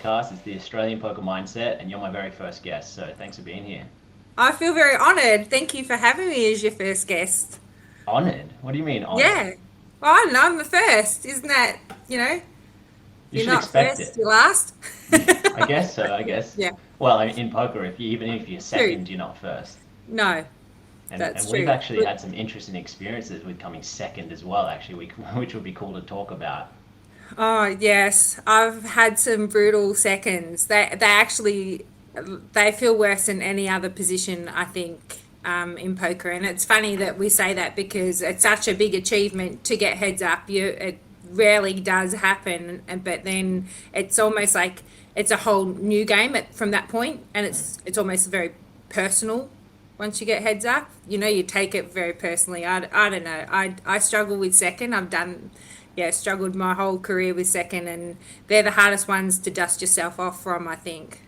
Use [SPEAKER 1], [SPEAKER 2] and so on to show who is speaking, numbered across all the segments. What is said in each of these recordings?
[SPEAKER 1] podcast. It's the Australian Poker Mindset, and you're my very first guest. So thanks for being here.
[SPEAKER 2] I feel very honored. Thank you for having me as your first guest.
[SPEAKER 1] Honored? What do you mean honored?
[SPEAKER 2] Yeah. Well, I don't know, I'm the first. Isn't that,
[SPEAKER 1] You
[SPEAKER 2] you're
[SPEAKER 1] should
[SPEAKER 2] not
[SPEAKER 1] expect
[SPEAKER 2] first,
[SPEAKER 1] it.
[SPEAKER 2] you're last?
[SPEAKER 1] I guess so. I guess.
[SPEAKER 2] Yeah,
[SPEAKER 1] Well, I mean, in poker, even if you're
[SPEAKER 2] true.
[SPEAKER 1] second, you're not first.
[SPEAKER 2] No,
[SPEAKER 1] And
[SPEAKER 2] that's
[SPEAKER 1] we've
[SPEAKER 2] true.
[SPEAKER 1] actually had some interesting experiences with coming second as well. Actually, which would be cool to talk about.
[SPEAKER 2] Oh, yes. I've had some brutal seconds. They actually they feel worse than any other position, I think, in poker. And it's funny that we say that because it's such a big achievement to get heads up. It rarely does happen, but then it's almost like it's a whole new game from that point, and it's almost very personal. Once you get heads up, you take it very personally. I don't know. I struggle with second. I've done, yeah, struggled my whole career with second, and they're the hardest ones to dust yourself off from, I think.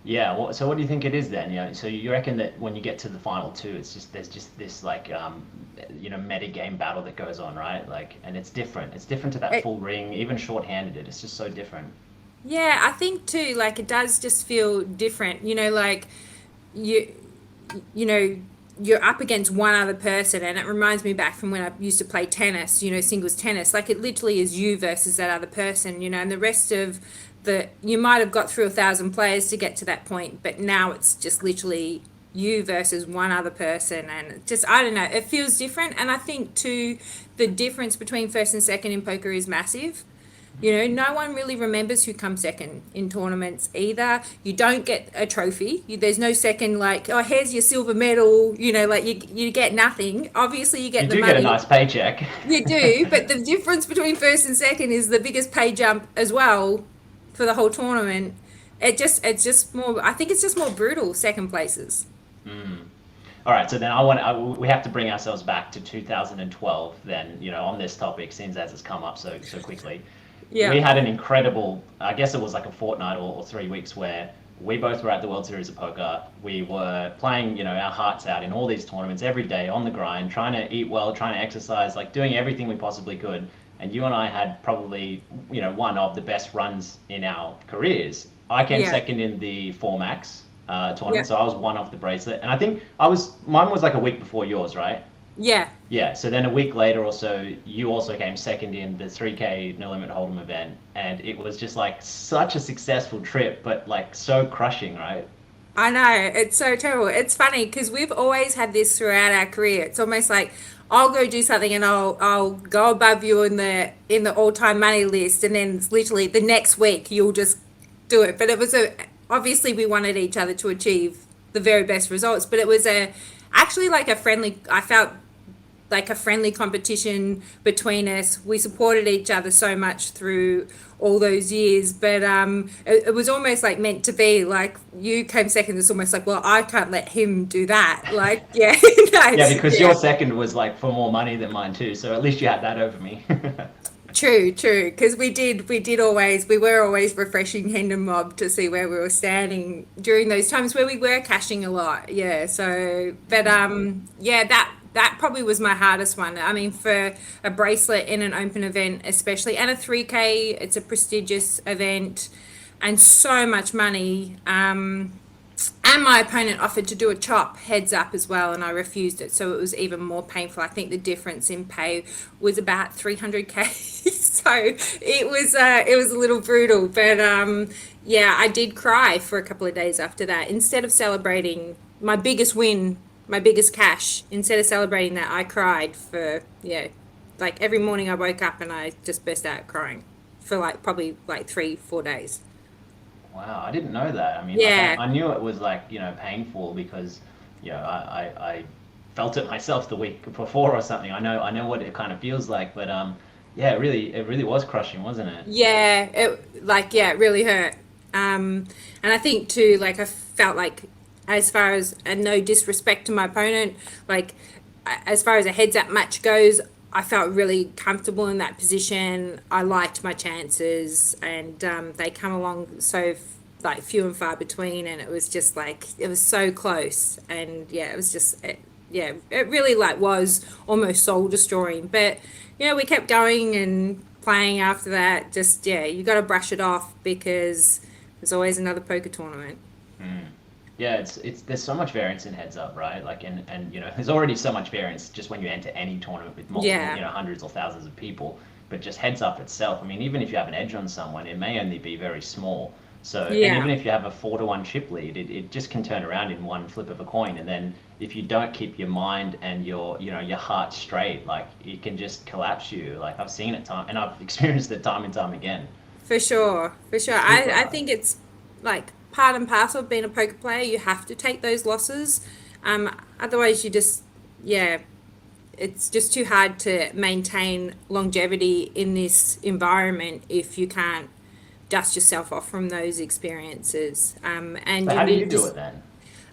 [SPEAKER 1] Yeah. So what do you think it is then? So you reckon that when you get to the final two, it's just there's just this like meta game battle that goes on, right? Like, and it's different. It's different to that
[SPEAKER 2] It,
[SPEAKER 1] full ring, even short-handed. It's just so different.
[SPEAKER 2] yeah, I think too, like it does just feel different. Like you you know you're up against one other person, and it reminds me back from when I used to play tennis, singles tennis. Like it literally is you versus that other person, and the rest of the you might have got through 1,000 players to get to that point, but now it's just literally you versus one other person, and just, I don't know, it feels different. And I think too, the difference between first and second in poker is massive. No one really remembers who comes second in tournaments either. You don't get a trophy. There's no second, like, oh, here's your silver medal. Like you get nothing. Obviously, you
[SPEAKER 1] You
[SPEAKER 2] get the
[SPEAKER 1] do get a
[SPEAKER 2] money.
[SPEAKER 1] nice paycheck.
[SPEAKER 2] You do, but the difference between first and second is the biggest pay jump as well for the whole tournament. It's just more. I think it's just more brutal. Second places.
[SPEAKER 1] All right, so then we have to bring ourselves back to 2012 then, on this topic, since as it's come up so quickly. We
[SPEAKER 2] Yeah,
[SPEAKER 1] had an incredible, I guess it was like a fortnight or 3 weeks where we both were at the World Series of Poker. We were playing, our hearts out in all these tournaments every day on the grind, trying to eat well, trying to exercise, like doing everything we possibly could. And you and I had probably, one of the best runs in our careers. I came
[SPEAKER 2] yeah,
[SPEAKER 1] second in the Four Max
[SPEAKER 2] yeah,
[SPEAKER 1] tournament, so I was one off the bracelet. And I think mine was like a week before yours, right?
[SPEAKER 2] yeah.
[SPEAKER 1] Yeah, so then a week later or so, you also came second in the 3K No Limit Hold'em event, and it was just like such a successful trip, but like so crushing, right?
[SPEAKER 2] I know, it's so terrible. It's funny because we've always had this throughout our career. It's almost like I'll go do something and I'll go above you in the all time money list, and then it's literally the next week you'll just do it. But it was a obviously we wanted each other to achieve the very best results, but it was a actually like a friendly. I felt like a friendly competition between us. We supported each other so much through all those years, but it was almost like meant to be. Like you came second, it's almost like, well, I can't let him do that. Like, yeah, no,
[SPEAKER 1] Yeah, because
[SPEAKER 2] yeah,
[SPEAKER 1] your second was like for more money than mine too, so at least you had that over me.
[SPEAKER 2] true, true. Because we were always refreshing Hendonmob to see where we were standing during those times where we were cashing a lot. Yeah. So, but yeah, that probably was my hardest one. I mean, for a bracelet in an open event, especially, and a 3K, it's a prestigious event, and so much money. And my opponent offered to do a chop heads up as well, and I refused it, so it was even more painful. I think the difference in pay was about 300K, so it was a little brutal. But yeah, I did cry for a couple of days after that. Instead of celebrating my biggest win, my biggest cash, instead of celebrating that, I cried for, yeah, like every morning I woke up and I just burst out crying for like probably like 3 4 days.
[SPEAKER 1] Wow, I didn't know that. I mean, like
[SPEAKER 2] Yeah,
[SPEAKER 1] I knew it was like, painful because, I felt it myself the week before or something. I know what it kind of feels like, but yeah, it really was crushing, wasn't it?
[SPEAKER 2] yeah, yeah, it really hurt. And I think too, like I felt like, as far as, and no disrespect to my opponent, like as far as a heads up match goes, I felt really comfortable in that position. I liked my chances, and they come along so like few and far between, and it was just like it was so close, and yeah, it was just yeah, it really like was almost soul destroying. But we kept going and playing after that. Just, yeah, you got to brush it off because There's always another poker tournament.
[SPEAKER 1] Mm. Yeah, it's there's so much variance in heads up, right? Like and there's already so much variance just when you enter any tournament with multiple,
[SPEAKER 2] Yeah,
[SPEAKER 1] hundreds or thousands of people. But just heads up itself, I mean, even if you have an edge on someone, it may only be very small. So, and
[SPEAKER 2] yeah,
[SPEAKER 1] even if you have a 4-1 chip lead, it just can turn around in one flip of a coin. And then if you don't keep your mind and your heart straight, like it can just collapse you. Like I've seen it time, and I've experienced it time and time again.
[SPEAKER 2] for sure, for sure.
[SPEAKER 1] Super
[SPEAKER 2] I
[SPEAKER 1] hard.
[SPEAKER 2] think it's like part and parcel of being a poker player. You have to take those losses. Otherwise, you just, yeah, it's just too hard to maintain longevity in this environment if you can't dust yourself off from those experiences. And
[SPEAKER 1] So
[SPEAKER 2] you
[SPEAKER 1] how do you
[SPEAKER 2] need
[SPEAKER 1] do
[SPEAKER 2] just,
[SPEAKER 1] it then?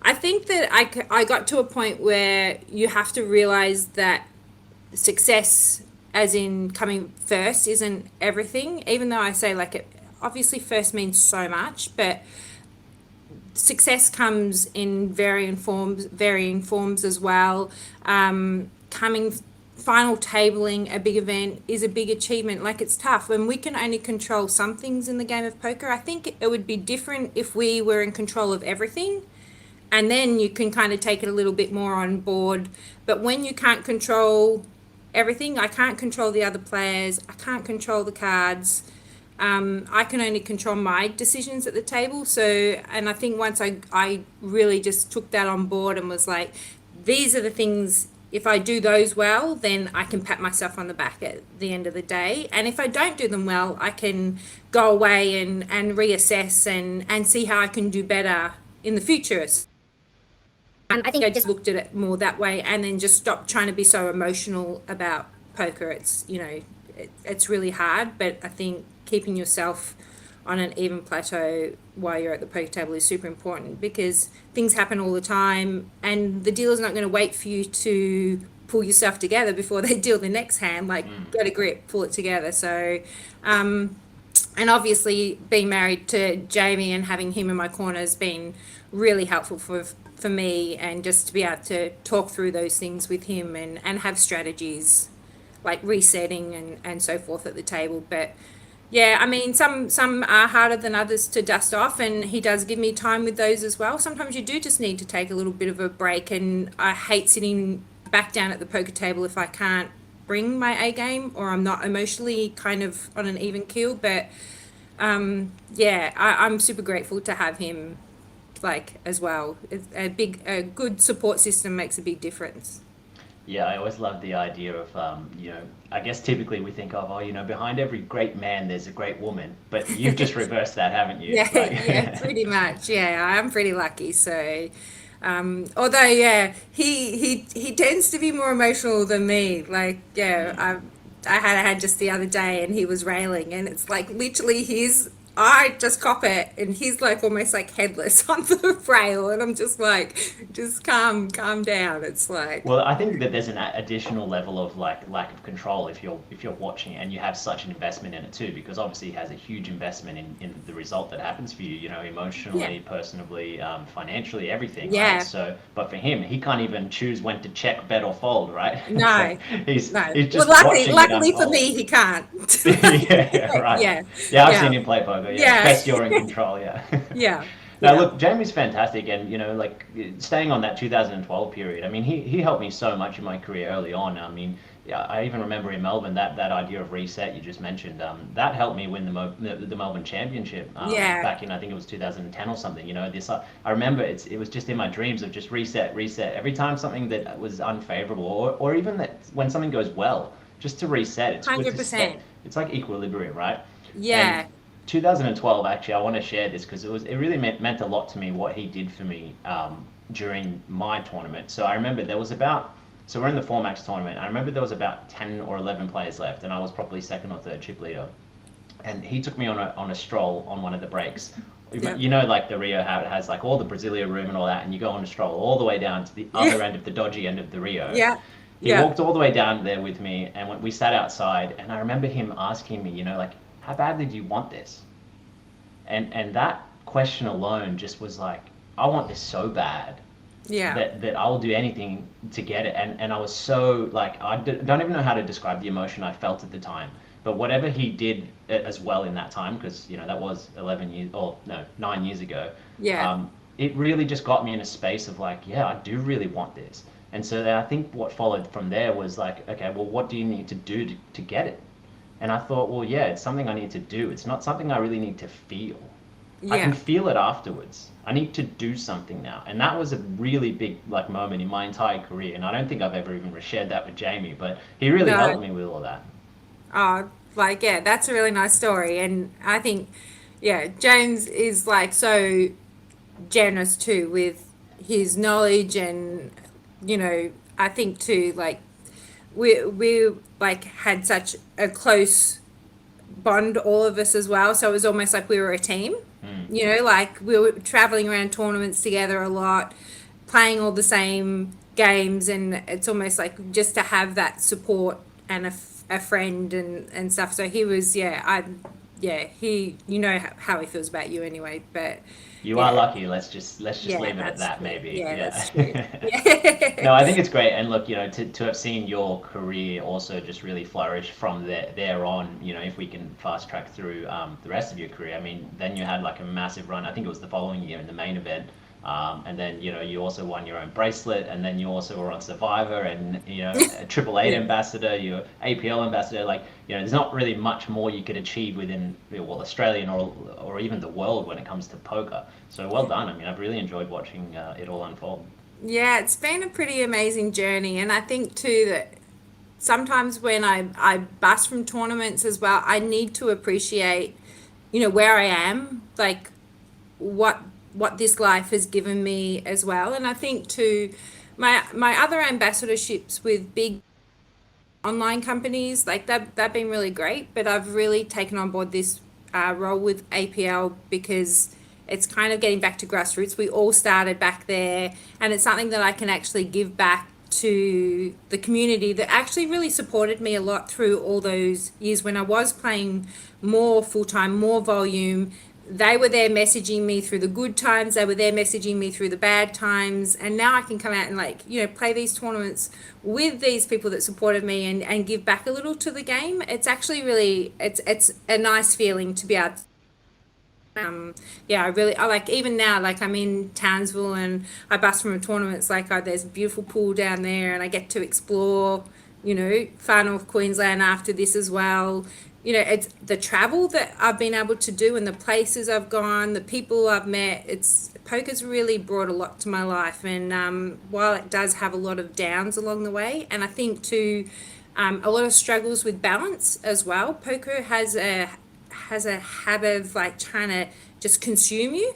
[SPEAKER 2] I think that I got to a point where you have to realize that success, as in coming first, isn't everything. Even though I say like it, obviously first means so much, but success comes in varying forms as well. Coming final tabling a big event is a big achievement. Like it's tough when we can only control some things in the game of poker. I think it would be different if we were in control of everything, and then you can kind of take it a little bit more on board. But when you can't control everything, I can't control the other players, I can't control the cards. I can only control my decisions at the table. So, and I think once I really just took that on board and was like, these are the things, if I do those well, then I can pat myself on the back at the end of the day. And if I don't do them well, I can go away and reassess and see how I can do better in the future. And I think I just looked at it more that way and then just stopped trying to be so emotional about poker. It's really hard, but I think keeping yourself on an even plateau while you're at the poker table is super important because things happen all the time and the dealer's not going to wait for you to pull yourself together before they deal the next hand. Like,
[SPEAKER 1] Mm.
[SPEAKER 2] get a grip, pull it together. So, and obviously being married to Jamie and having him in my corner has been really helpful for me, and just to be able to talk through those things with him and have strategies like resetting and so forth at the table. But yeah, I mean, some are harder than others to dust off, and he does give me time with those as well. Sometimes you do just need to take a little bit of a break, and I hate sitting back down at the poker table if I can't bring my A game or I'm not emotionally kind of on an even keel. But yeah, I'm super grateful to have him like as well. It's a good support system makes a big difference.
[SPEAKER 1] Yeah, I always love the idea of, I guess typically we think of, oh, behind every great man, there's a great woman. But you've just reversed that, haven't you?
[SPEAKER 2] Yeah, yeah,
[SPEAKER 1] Like,
[SPEAKER 2] pretty much. Yeah, I'm pretty lucky. So, although, yeah, he tends to be more emotional than me. Like, yeah,
[SPEAKER 1] mm.
[SPEAKER 2] I had just the other day, and he was railing, and it's like literally I just cop it, and he's like almost like headless on the rail, and I'm just like, just calm down. It's like,
[SPEAKER 1] Well, I think that there's an additional level of like lack of control if you're watching it and you have such an investment in it too, because obviously he has a huge investment in the result that happens for you,
[SPEAKER 2] yeah,
[SPEAKER 1] emotionally, personally, financially, everything, right?
[SPEAKER 2] yeah,
[SPEAKER 1] So, but for him, he can't even choose when to check, bet, or fold, right? So
[SPEAKER 2] no, no.
[SPEAKER 1] he's
[SPEAKER 2] Well,
[SPEAKER 1] just watching it
[SPEAKER 2] luckily for
[SPEAKER 1] unfold.
[SPEAKER 2] me, he can't.
[SPEAKER 1] Yeah, right.
[SPEAKER 2] Yeah,
[SPEAKER 1] Yeah, I've
[SPEAKER 2] yeah,
[SPEAKER 1] seen him play poker. Yeah,
[SPEAKER 2] yeah,
[SPEAKER 1] best you're in control. Yeah.
[SPEAKER 2] yeah,
[SPEAKER 1] Now,
[SPEAKER 2] yeah.
[SPEAKER 1] look, Jamie's fantastic, and like staying on that 2012 period. I mean, he helped me so much in my career early on. I mean, yeah, I even remember in Melbourne that idea of reset you just mentioned. That helped me win the Melbourne Championship
[SPEAKER 2] Yeah,
[SPEAKER 1] back in I think it was 2010 or something. This I remember it was just in my dreams of just reset every time something that was unfavorable, or even that when something goes well, just to reset. It's good to set.
[SPEAKER 2] 100%.
[SPEAKER 1] It's like equilibrium, right? And
[SPEAKER 2] Yeah,
[SPEAKER 1] 2012, actually, I want to share this because it really meant a lot to me what he did for me during my tournament. So I remember so we're in the 4 max tournament. I remember there was about 10 or 11 players left, and I was probably second or third chip leader. And he took me on a stroll on one of the breaks.
[SPEAKER 2] yeah,
[SPEAKER 1] Like the Rio, how it has like all the Brasilia room and all that, and you go on a stroll all the way down to the
[SPEAKER 2] yeah,
[SPEAKER 1] other end of the dodgy end of the Rio.
[SPEAKER 2] yeah,
[SPEAKER 1] He
[SPEAKER 2] yeah.
[SPEAKER 1] walked all the way down there with me, and we sat outside, and I remember him asking me, like, how badly do you want this? And that question alone just was like, I want this so bad
[SPEAKER 2] Yeah.
[SPEAKER 1] that I will do anything to get it. And I was so like, don't even know how to describe the emotion I felt at the time. But whatever he did as well in that time, because that was 11 years, or no, 9 years ago,
[SPEAKER 2] Yeah.
[SPEAKER 1] it really just got me in a space of like, yeah, I do really want this. And so then I think what followed from there was like, okay, well, what do you need to do to get it? And I thought, well, yeah, it's something I need to do. It's not something I really need to feel. I can
[SPEAKER 2] Yeah.
[SPEAKER 1] feel it afterwards. I need to do something now. And that was a really big like moment in my entire career. And I don't think I've ever even shared that with Jamie, but he really
[SPEAKER 2] No.
[SPEAKER 1] helped me with all that.
[SPEAKER 2] Oh, like, yeah, that's a really nice story. And I think, yeah, James is like so generous too with his knowledge. And, I think too, like, we like had such a close bond, all of us as well. So it was almost like we were a team,
[SPEAKER 1] Mm.
[SPEAKER 2] like we were traveling around tournaments together a lot, playing all the same games. And it's almost like just to have that support and a friend and stuff. So he was, yeah, he, how he feels about you anyway. But
[SPEAKER 1] You are
[SPEAKER 2] yeah,
[SPEAKER 1] lucky. Let's just
[SPEAKER 2] yeah,
[SPEAKER 1] leave it at
[SPEAKER 2] that's
[SPEAKER 1] that,
[SPEAKER 2] true.
[SPEAKER 1] maybe.
[SPEAKER 2] Yeah, that's true.
[SPEAKER 1] Yeah.
[SPEAKER 2] Yeah.
[SPEAKER 1] No, I think it's great. And look, to have seen your career also just really flourish from there on, if we can fast track through the rest of your career, I mean, then you had like a massive run. I think it was the following year in the main event. And then, you also won your own bracelet, and then you also were on Survivor, and, a Triple Eight
[SPEAKER 2] Yeah.
[SPEAKER 1] ambassador, you're APL ambassador. Like, there's not really much more you could achieve within, well, Australian or even the world when it comes to poker. So well done. I mean, I've really enjoyed watching it all unfold.
[SPEAKER 2] Yeah, it's been a pretty amazing journey. And I think too that sometimes when I bust from tournaments as well, I need to appreciate, where I am, like what this life has given me as well. And I think too, my other ambassadorships with big online companies, like that been really great. But I've really taken on board this role with APL because it's kind of getting back to grassroots. We all started back there, and it's something that I can actually give back to the community that actually really supported me a lot through all those years when I was playing more full time, more volume. They were there messaging me through the good times, they were there messaging me through the bad times. And now I can come out and, like, play these tournaments with these people that supported me, and give back a little to the game. It's actually really, it's a nice feeling to be able to, yeah, I like, even now, like, I'm in Townsville and I bust from a tournament. It's like, oh, there's a beautiful pool down there, and I get to explore, far north Queensland after this as well. It's the travel that I've been able to do, and the places I've gone, the people I've met. It's Poker's really brought a lot to my life. And while it does have a lot of downs along the way, and I think too, a lot of struggles with balance as well. Poker has a habit of, like, trying to just consume you.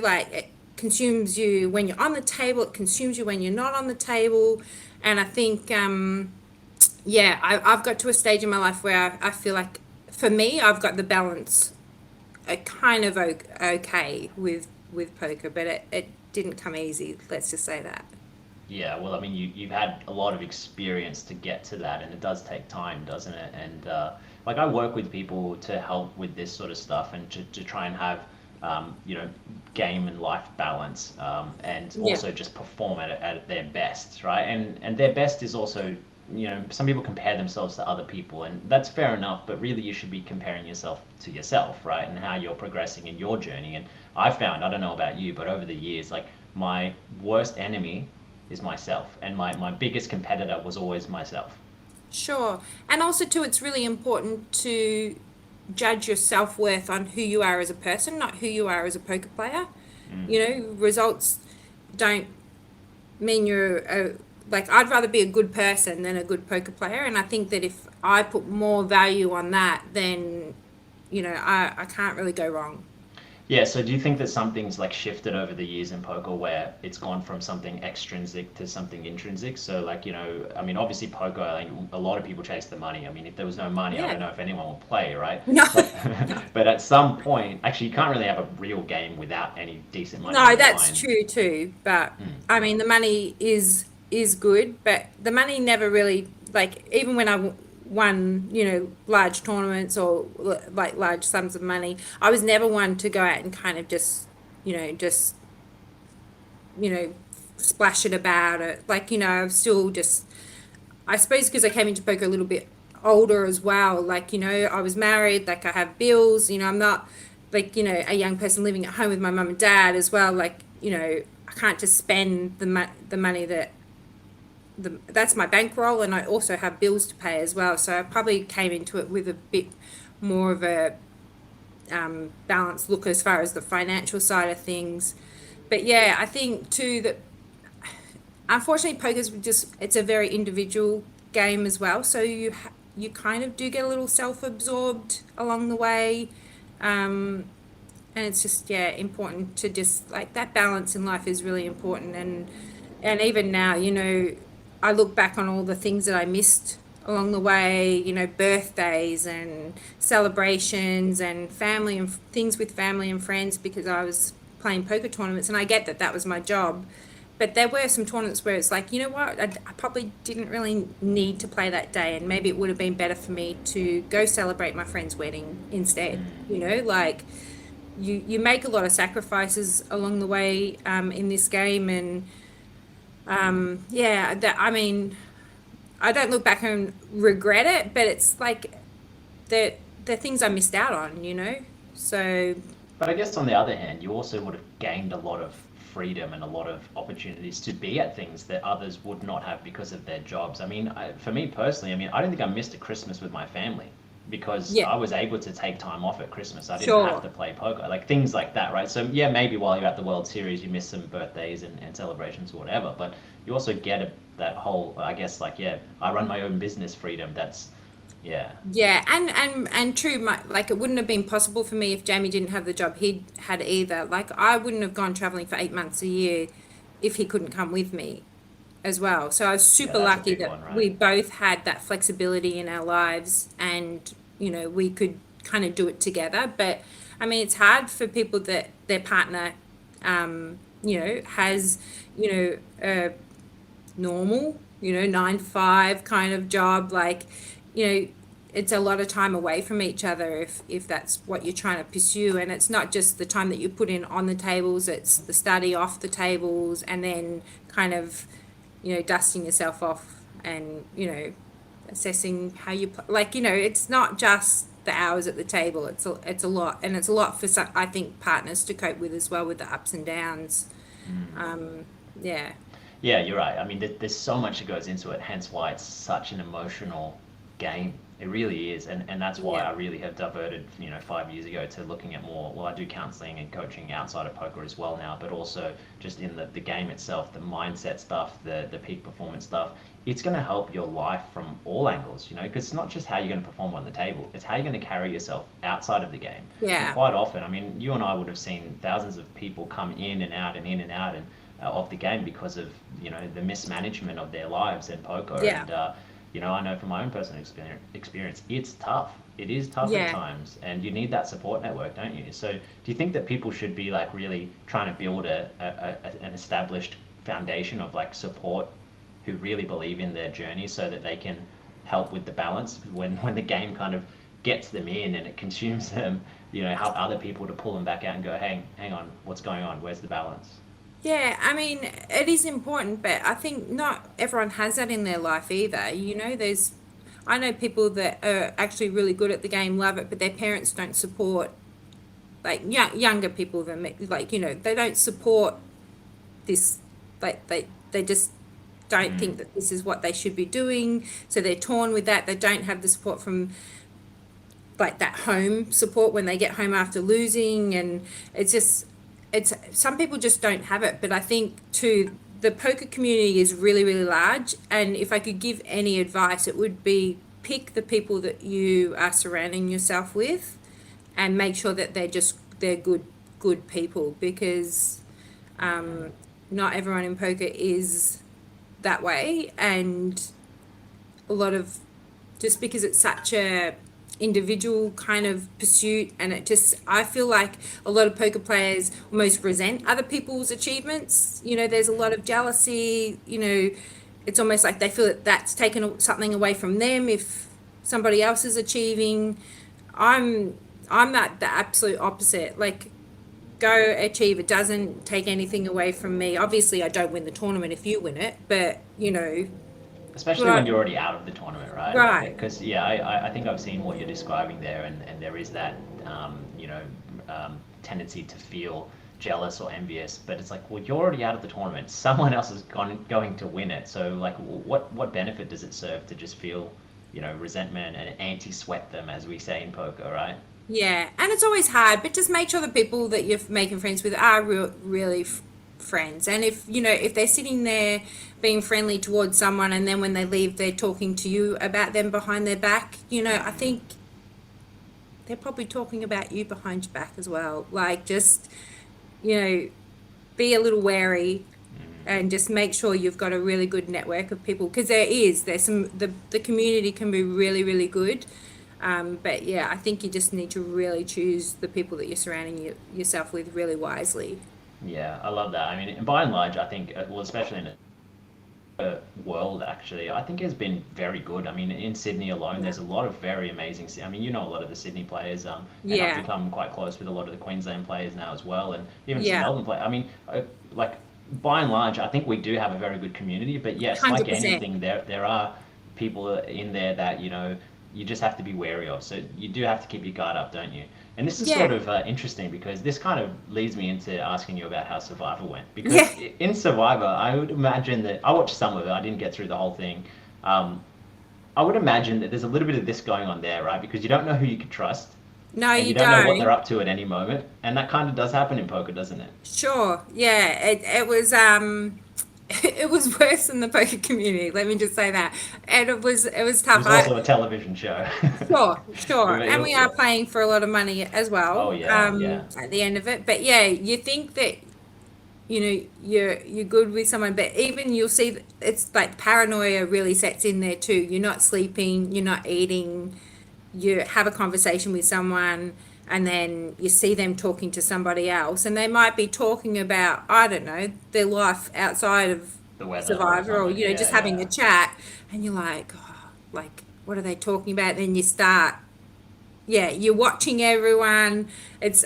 [SPEAKER 2] Like, it consumes you when you're on the table. It consumes you when you're not on the table. And I think, yeah, I've got to a stage in my life where I feel like, for me, I've got the balance kind of okay with poker, but it didn't come easy. Let's just say that.
[SPEAKER 1] Yeah, well, I mean, you've had a lot of experience to get to that, and it does take time, doesn't it? And like, I work with people to help with this sort of stuff, and to try and have, game and life balance, and
[SPEAKER 2] Yeah.
[SPEAKER 1] also just perform at their best, right? And their best is also, some people compare themselves to other people, and that's fair enough, but really you should be comparing yourself to yourself, right? And how you're progressing in your journey. And I found, I don't know about you, but over the years, like, my worst enemy is myself, and my biggest competitor was always myself.
[SPEAKER 2] Sure. And also too, it's really important to judge your self-worth on who you are as a person, not who you are as a poker player.
[SPEAKER 1] Mm.
[SPEAKER 2] Results don't mean you're like, I'd rather be a good person than a good poker player. And I think that if I put more value on that, then, I can't really go wrong.
[SPEAKER 1] Yeah, so do you think that something's like shifted over the years in poker where it's gone from something extrinsic to something intrinsic? So, like, I mean, obviously poker, like, a lot of people chase the money. I mean, if there was no money, I don't
[SPEAKER 2] Yeah.
[SPEAKER 1] know if anyone would play, right?
[SPEAKER 2] No.
[SPEAKER 1] But but at some point, actually, you can't really have a real game without any decent money
[SPEAKER 2] No,
[SPEAKER 1] on the
[SPEAKER 2] that's
[SPEAKER 1] line.
[SPEAKER 2] true too. But
[SPEAKER 1] Mm.
[SPEAKER 2] I mean, the money is good, but the money never really, like, even when won, large tournaments or like large sums of money, I was never one to go out and kind of just, just, you know, splash it about it. Like, I've still just, I suppose because I came into poker a little bit older as well. Like, I was married, like I have bills, I'm not like, a young person living at home with my mum and dad as well. Like, I can't just spend the money that's my bankroll, and I also have bills to pay as well. So I probably came into it with a bit more of a balanced look as far as the financial side of things. But yeah, I think too that unfortunately poker's just, it's a very individual game as well. So you kind of do get a little self-absorbed along the way. And it's just, yeah, important to just like that balance in life is really important. And even now, I look back on all the things that I missed along the way, birthdays and celebrations and family and things with family and friends, because I was playing poker tournaments, and I get that that was my job. But there were some tournaments where it's like, you know what, I probably didn't really need to play that day, and maybe it would have been better for me to go celebrate my friend's wedding instead. Like you make a lot of sacrifices along the way in this game, and yeah, that I mean, I don't look back and regret it, but it's like the things I missed out on. So
[SPEAKER 1] But I guess on the other hand, you also would have gained a lot of freedom and a lot of opportunities to be at things that others would not have because of their jobs. I mean, for me personally, I mean, I don't think I missed a Christmas with my family because
[SPEAKER 2] yeah,
[SPEAKER 1] I was able to take time off at Christmas. I didn't have
[SPEAKER 2] sure.
[SPEAKER 1] to play poker, like things like that, right? So yeah, maybe while you're at the World Series, you miss some birthdays and celebrations or whatever, but you also get that whole, I guess, like, yeah, I run my own business freedom. That's, yeah.
[SPEAKER 2] Yeah, and true. Like it wouldn't have been possible for me if Jamie didn't have the job he'd had either. Like I wouldn't have gone traveling for 8 months a year if he couldn't come with me as well. So I was
[SPEAKER 1] Yeah,
[SPEAKER 2] super
[SPEAKER 1] that's a
[SPEAKER 2] lucky
[SPEAKER 1] big
[SPEAKER 2] that
[SPEAKER 1] one, right?
[SPEAKER 2] we both had that flexibility in our lives, and we could kind of do it together. But I mean, it's hard for people that their partner, has a normal, 9 to 5 kind of job. Like, you know, it's a lot of time away from each other if that's what you're trying to pursue. And it's not just the time that you put in on the tables, it's the study off the tables, and then kind of, dusting yourself off, and, assessing how you like, it's not just the hours at the table. It's a lot, and it's a lot for some, I think, partners to cope with as well, with the ups and downs. Yeah.
[SPEAKER 1] Yeah, you're right. I mean, there's so much that goes into it, hence why it's such an emotional game. It really is. And that's why
[SPEAKER 2] Yeah.
[SPEAKER 1] I really have diverted, 5 years ago to looking at more, well, I do counseling and coaching outside of poker as well now, but also just in the game itself, the mindset stuff, the peak performance stuff. It's going to help your life from all angles, because it's not just how you're going to perform on the table, it's how you're going to carry yourself outside of the game. And
[SPEAKER 2] Yeah.
[SPEAKER 1] quite often, I mean, you and I would have seen thousands of people come in and out and in and out, and of the game because of the mismanagement of their lives in poker.
[SPEAKER 2] Yeah.
[SPEAKER 1] And I know from my own personal experience, it's tough. It is tough at
[SPEAKER 2] Yeah.
[SPEAKER 1] times, and you need that support network, don't you? So do you think that people should be like really trying to build an established foundation of like support who really believe in their journey so that they can help with the balance when the game kind of gets them in and it consumes them, help other people to pull them back out and go, hang on, what's going on, where's the balance?
[SPEAKER 2] Yeah, I mean, it is important, but I think not everyone has that in their life either. I know people that are actually really good at the game, love it, but their parents don't support, like younger people than me, like, they don't support this, like, they just don't think
[SPEAKER 1] Mm.
[SPEAKER 2] that this is what they should be doing. So they're torn with that. They don't have the support from, like, that home support when they get home after losing, and it's just, it's some people just don't have it. But I think too, the poker community is really, really large, and if I could give any advice, it would be pick the people that you are surrounding yourself with, and make sure that they're good people, because not everyone in poker is that way. And a lot of, just because it's such a individual kind of pursuit, and it just, I feel like a lot of poker players almost resent other people's achievements. There's a lot of jealousy. It's almost like they feel that that's taken something away from them if somebody else is achieving. I'm the absolute opposite. Like, go achieve. It doesn't take anything away from me. Obviously I don't win the tournament if you win it, but
[SPEAKER 1] especially when
[SPEAKER 2] Right.
[SPEAKER 1] you're already out of the tournament, right? Like,
[SPEAKER 2] Right.
[SPEAKER 1] because yeah, I think I've seen what you're describing there, and there is that you know tendency to feel jealous or envious. But it's like, well, you're already out of the tournament. Someone else is going to win it. So like, what benefit does it serve to just feel, resentment and anti-sweat them, as we say in poker, right?
[SPEAKER 2] Yeah, and it's always hard, but just make sure the people that you're making friends with are really friends. And if if they're sitting there being friendly towards someone, and then when they leave, they're talking to you about them behind their back, I think they're probably talking about you behind your back as well. Like, just you know, be a little wary and just make sure you've got a really good network of people, because there's some the community can be really good. But yeah, I think you just need to really choose the people that you're surrounding yourself with really wisely.
[SPEAKER 1] Yeah, I love that. I mean, and by and large, I think, well, especially in world actually, I think has been very good. I mean, in Sydney alone,
[SPEAKER 2] Yeah.
[SPEAKER 1] there's a lot of very amazing. I mean, a lot of the Sydney players, and I've
[SPEAKER 2] Yeah.
[SPEAKER 1] become quite close with a lot of the Queensland players now as well, and even some
[SPEAKER 2] Yeah.
[SPEAKER 1] Melbourne players. I mean, like by and large, I think we do have a very good community. But yes, like
[SPEAKER 2] 100%.
[SPEAKER 1] anything, there are people in there that you just have to be wary of. So you do have to keep your guard up, don't you? And this is sort
[SPEAKER 2] Yeah.
[SPEAKER 1] of interesting because this kind of leads me into asking you about how Survivor went. Because
[SPEAKER 2] Yeah.
[SPEAKER 1] in Survivor, I would imagine that I watched some of it. I didn't get through the whole thing. Um, I would imagine that there's a little bit of this going on there, right? Because you don't know who you can trust,
[SPEAKER 2] No,
[SPEAKER 1] and you
[SPEAKER 2] you
[SPEAKER 1] don't know what
[SPEAKER 2] don't.
[SPEAKER 1] they're up to at any moment, and that kind of does happen in poker, doesn't it?
[SPEAKER 2] Sure. Yeah. It was it was worse than the poker community. Let me just say that. And it was
[SPEAKER 1] It
[SPEAKER 2] tough.
[SPEAKER 1] was also a television show.
[SPEAKER 2] Sure. And we are playing for a lot of money as
[SPEAKER 1] Oh
[SPEAKER 2] well,
[SPEAKER 1] yeah, yeah.
[SPEAKER 2] at the end of it. But yeah, you think that you're good with someone, but even you'll see that it's like paranoia really sets in there too. You're not sleeping, you're not eating, you have a conversation with someone, and then you see them talking to somebody else, and they might be talking about, I don't know, their life outside of
[SPEAKER 1] The weather or
[SPEAKER 2] Survivor, or
[SPEAKER 1] something.
[SPEAKER 2] just
[SPEAKER 1] Yeah,
[SPEAKER 2] having a
[SPEAKER 1] yeah.
[SPEAKER 2] chat, and you're like, oh, like, what are they talking about? Then you start, yeah, you're watching everyone. It's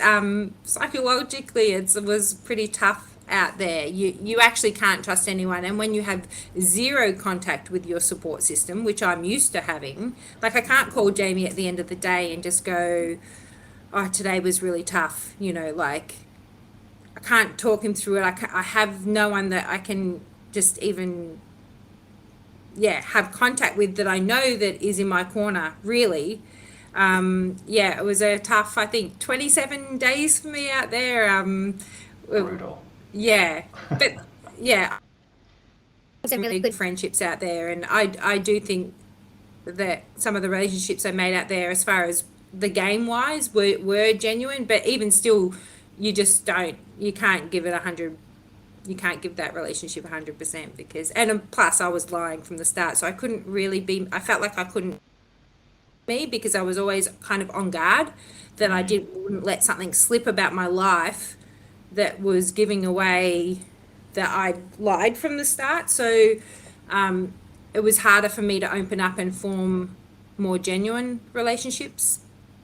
[SPEAKER 2] psychologically, it was pretty tough out there. You actually can't trust anyone, and when you have zero contact with your support system, which I'm used to having, like, I can't call Jamie at the end of the day and just go, oh, today was really tough, like, I can't talk him through it. I have no one that I can just even, yeah, have contact with, that I know that is in my corner, really. Yeah, it was a tough, I think, 27 days for me out there.
[SPEAKER 1] Brutal.
[SPEAKER 2] Yeah, but yeah, some really good friendships out there, and I do think that some of the relationships I made out there, as far as the game wise, were genuine. But even still, you can't give it 100. You can't give that relationship 100%, because, and plus I was lying from the start, so I couldn't really be. I felt like I couldn't me, because I was always kind of on guard that I
[SPEAKER 1] Mm.
[SPEAKER 2] wouldn't let something slip about my life that was giving away that I lied from the start. So um, it was harder for me to open up and form more genuine relationships.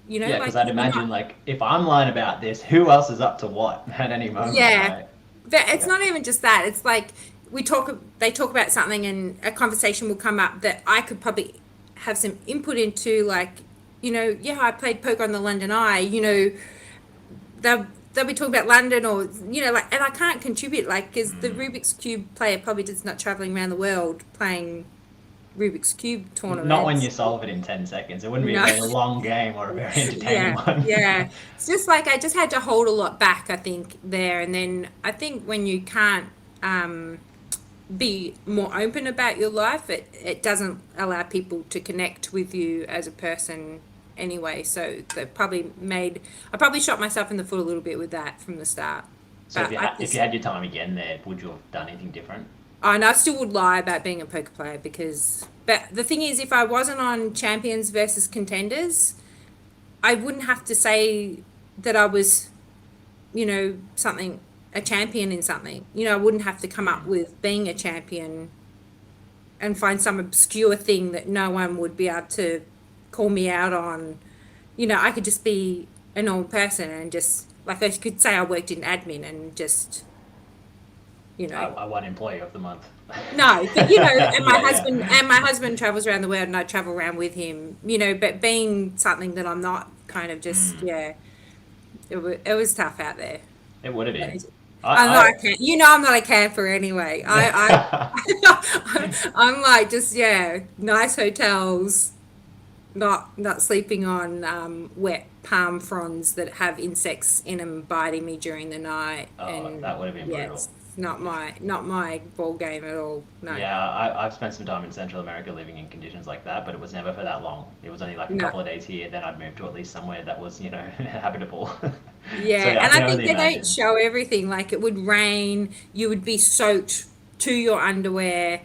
[SPEAKER 1] Yeah,
[SPEAKER 2] Like,
[SPEAKER 1] because I'd
[SPEAKER 2] you're
[SPEAKER 1] imagine
[SPEAKER 2] not.
[SPEAKER 1] like if I'm lying about this, who else is up to what at any moment,
[SPEAKER 2] Yeah,
[SPEAKER 1] right?
[SPEAKER 2] but it's
[SPEAKER 1] Yeah.
[SPEAKER 2] not even just that. It's like they talk about something, and a conversation will come up that I could probably have some input into, like, yeah, I played poker on the London Eye. They'll be talking about London, or like, and I can't contribute, like, because the
[SPEAKER 1] Mm.
[SPEAKER 2] Rubiks Cube player probably just not traveling around the world playing Rubiks Cube
[SPEAKER 1] Not when you
[SPEAKER 2] tournaments.
[SPEAKER 1] solve it in 10 seconds. It wouldn't be a
[SPEAKER 2] No.
[SPEAKER 1] very long game or a very entertaining
[SPEAKER 2] Yeah,
[SPEAKER 1] one.
[SPEAKER 2] yeah. It's just like I just had to hold a lot back, I think, there. And then I think when you can't um, be more open about your life, it doesn't allow people to connect with you as a person anyway. So I probably shot myself in the foot a little bit with that from the start.
[SPEAKER 1] So
[SPEAKER 2] But I
[SPEAKER 1] if you
[SPEAKER 2] just,
[SPEAKER 1] had your time again there, would you have done anything different?
[SPEAKER 2] and I still would lie about being a poker player, but the thing is, if I wasn't on Champions versus Contenders, I wouldn't have to say that I was, something, a champion in something. I wouldn't have to come up
[SPEAKER 1] Mm.
[SPEAKER 2] with being a champion and find some obscure thing that no one would be able to call me out on. I could just be a normal person, and just, like, I could say I worked in admin and just, you know.
[SPEAKER 1] I won employee of the month.
[SPEAKER 2] No, but you know, and my
[SPEAKER 1] Yeah,
[SPEAKER 2] husband and my husband travels around the world, and I travel around with him. You know, but being something that I'm not, kind of just yeah, it was tough out there.
[SPEAKER 1] it would have been.
[SPEAKER 2] I'm not
[SPEAKER 1] I,
[SPEAKER 2] a you know, I'm not a camper anyway.
[SPEAKER 1] I
[SPEAKER 2] I'm like just yeah, nice hotels, not sleeping on wet palm fronds that have insects in them biting me during the night,
[SPEAKER 1] oh,
[SPEAKER 2] and
[SPEAKER 1] that would have been
[SPEAKER 2] yeah,
[SPEAKER 1] brutal.
[SPEAKER 2] it's not my ball game at all. No,
[SPEAKER 1] Yeah, I've spent some time in Central America living in conditions like that, but it was never for that long. It was only like a
[SPEAKER 2] no.
[SPEAKER 1] couple of days here, then I'd move to at least somewhere that was, habitable. So
[SPEAKER 2] Yeah,
[SPEAKER 1] yeah, I
[SPEAKER 2] and I
[SPEAKER 1] can
[SPEAKER 2] think
[SPEAKER 1] only
[SPEAKER 2] they don't
[SPEAKER 1] imagine.
[SPEAKER 2] show everything. Like it would rain, you would be soaked to your underwear,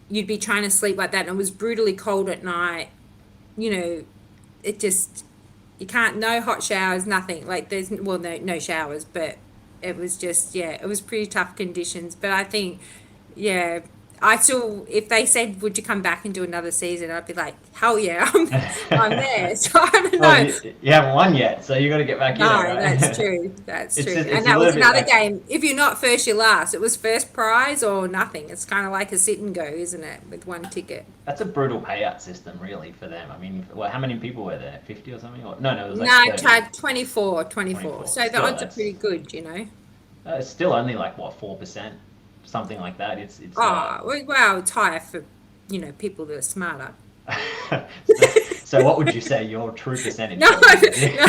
[SPEAKER 2] you'd be trying to sleep like that, and it was brutally cold at night. You know, it just you can't no hot showers, nothing. Like there's well no showers, but it was just yeah, it was pretty tough conditions. But I think yeah, I still if they said would you come back and do another season, I'd be like hell yeah, I'm there. So I don't
[SPEAKER 1] Well,
[SPEAKER 2] know.
[SPEAKER 1] you haven't won yet, so you got to get back in it,
[SPEAKER 2] No, that's
[SPEAKER 1] right?
[SPEAKER 2] true. That's
[SPEAKER 1] It's
[SPEAKER 2] true.
[SPEAKER 1] just
[SPEAKER 2] And
[SPEAKER 1] it's a
[SPEAKER 2] that was
[SPEAKER 1] little bit
[SPEAKER 2] another
[SPEAKER 1] like
[SPEAKER 2] game. If you're not first, you're last. It was first prize or nothing. It's kind of like a sit and go, isn't it, with one ticket?
[SPEAKER 1] that's a brutal payout system, really, for them. I mean, well, how many people were there? 50 or something? Or, no, it was
[SPEAKER 2] No,
[SPEAKER 1] like
[SPEAKER 2] I
[SPEAKER 1] 30,
[SPEAKER 2] tried 24, 24.
[SPEAKER 1] 24.
[SPEAKER 2] So the
[SPEAKER 1] Still,
[SPEAKER 2] odds are
[SPEAKER 1] that's
[SPEAKER 2] pretty good, you know.
[SPEAKER 1] it's still only like what 4%, something like that. It's
[SPEAKER 2] Oh, well, it's higher for, people that are smarter.
[SPEAKER 1] so what would you say your true percentage
[SPEAKER 2] No, no,
[SPEAKER 1] probably would be?